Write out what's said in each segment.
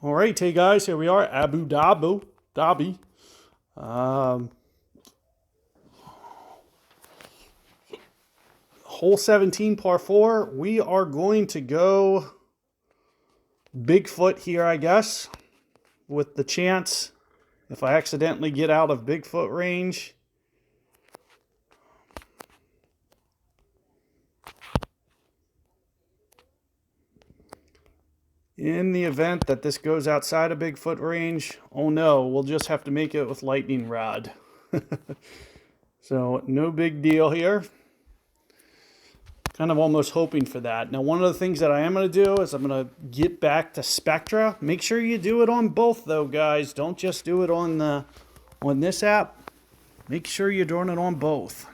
All right, hey guys, here we are, Abu Dhabi. Um, Hole 17, par 4. We are going to go Bigfoot here, I guess, with the chance if I accidentally get out of Bigfoot range. In the event that this goes outside of Bigfoot range, oh no, we'll just have to make it with lightning rod. So, no big deal here. Kind of almost hoping for that. Now, one of the things that I am going to do is I'm going to get back to Spectra. Make sure you do it on both, though, guys. Don't just do it on this app. Make sure you're doing it on both.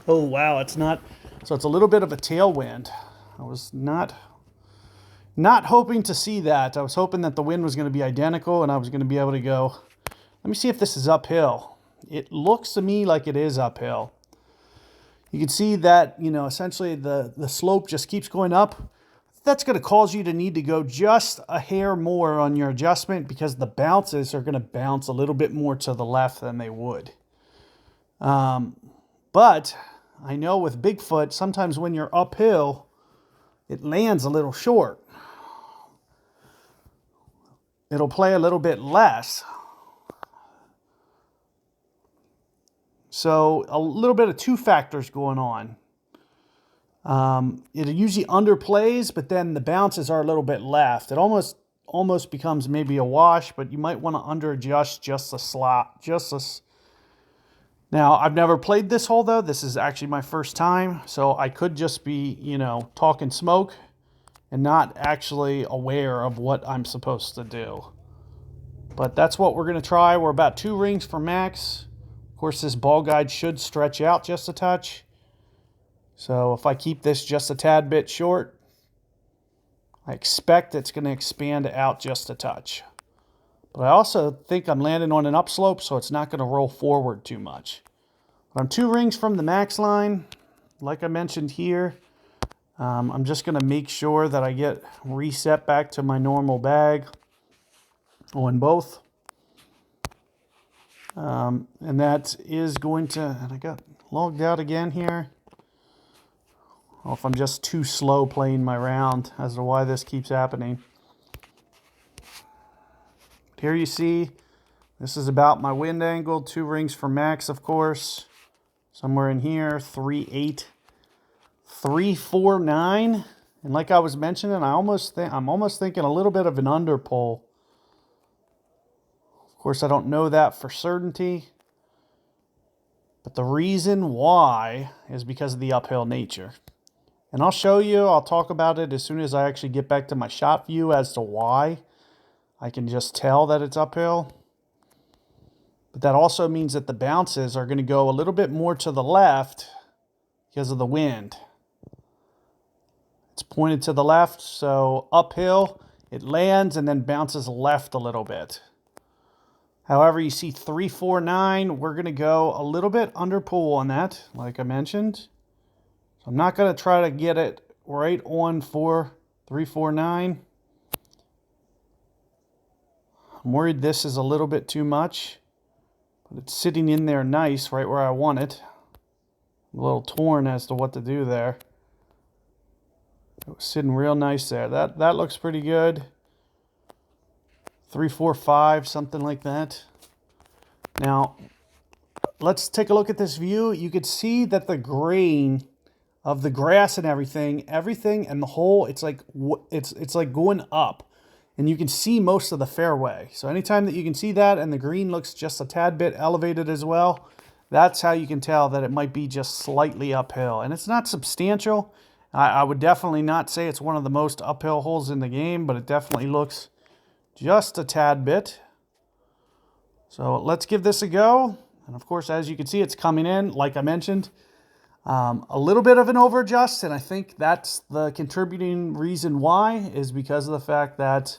Oh, wow, it's not. So it's a little bit of a tailwind. I was not hoping to see that. I was hoping that the wind was going to be identical and I was going to be able to go. Let me see if this is uphill. It looks to me like it is uphill. You can see that, essentially the slope just keeps going up. That's going to cause you to need to go just a hair more on your adjustment because the bounces are going to bounce a little bit more to the left than they would. But I know with Bigfoot, sometimes when you're uphill, it lands a little short. It'll play a little bit less. So a little bit of two factors going on. It usually underplays, but then the bounces are a little bit left. It almost becomes maybe a wash, but you might want to under adjust just a slot. Now, I've never played this hole though. This is actually my first time, so I could just be, talking smoke and not actually aware of what I'm supposed to do. But that's what we're going to try. We're about 2 rings for max. Of course, this ball guide should stretch out just a touch. So if I keep this just a tad bit short, I expect it's going to expand out just a touch. But I also think I'm landing on an upslope, so it's not going to roll forward too much. But I'm 2 rings from the max line. Like I mentioned here, I'm just going to make sure that I get reset back to my normal bag on both. And that is going to, and I got logged out again here. Or if I'm just too slow playing my round as to why this keeps happening. Here you see, this is about my wind angle, 2 rings for max, of course. Somewhere in here, 3-8, 3-4-9. And like I was mentioning, I'm almost thinking a little bit of an underpull. Of course, I don't know that for certainty. But the reason why is because of the uphill nature. And I'll show you, I'll talk about it as soon as I actually get back to my shot view as to why. I can just tell that it's uphill. But that also means that the bounces are going to go a little bit more to the left because of the wind. It's pointed to the left, so uphill, it lands and then bounces left a little bit. However, you see 3-4-9, we're going to go a little bit under pull on that, like I mentioned. So I'm not going to try to get it right on 3-4-9. I'm worried this is a little bit too much, but it's sitting in there nice right where I want it. I'm a little torn as to what to do there. It was sitting real nice there. That looks pretty good. 3-4-5, something like that. Now, let's take a look at this view. You could see that the grain of the grass and everything and the hole, it's like going up. And you can see most of the fairway. So anytime that you can see that and the green looks just a tad bit elevated as well, that's how you can tell that it might be just slightly uphill. And it's not substantial. I would definitely not say it's one of the most uphill holes in the game, but it definitely looks just a tad bit. So let's give this a go. And of course, as you can see, it's coming in, like I mentioned. A little bit of an overadjust, and I think that's the contributing reason why, is because of the fact that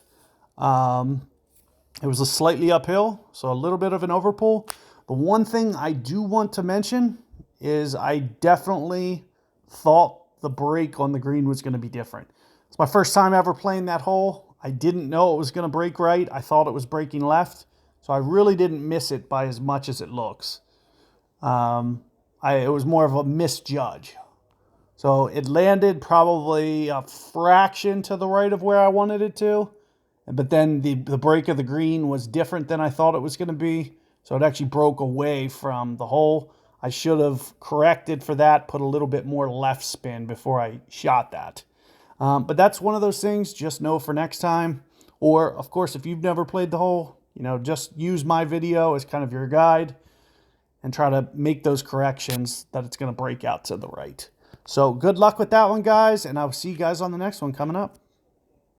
it was a slightly uphill, so a little bit of an overpull. The one thing I do want to mention is I definitely thought the break on the green was going to be different. It's my first time ever playing that hole. I didn't know it was going to break right. I thought it was breaking left. So I really didn't miss it by as much as it looks. It was more of a misjudge. So it landed probably a fraction to the right of where I wanted it to. But then the break of the green was different than I thought it was going to be. So it actually broke away from the hole. I should have corrected for that, put a little bit more left spin before I shot that. But that's one of those things, just know for next time. Or, of course, if you've never played the hole, just use my video as kind of your guide and try to make those corrections that it's going to break out to the right. So good luck with that one, guys, and I'll see you guys on the next one coming up.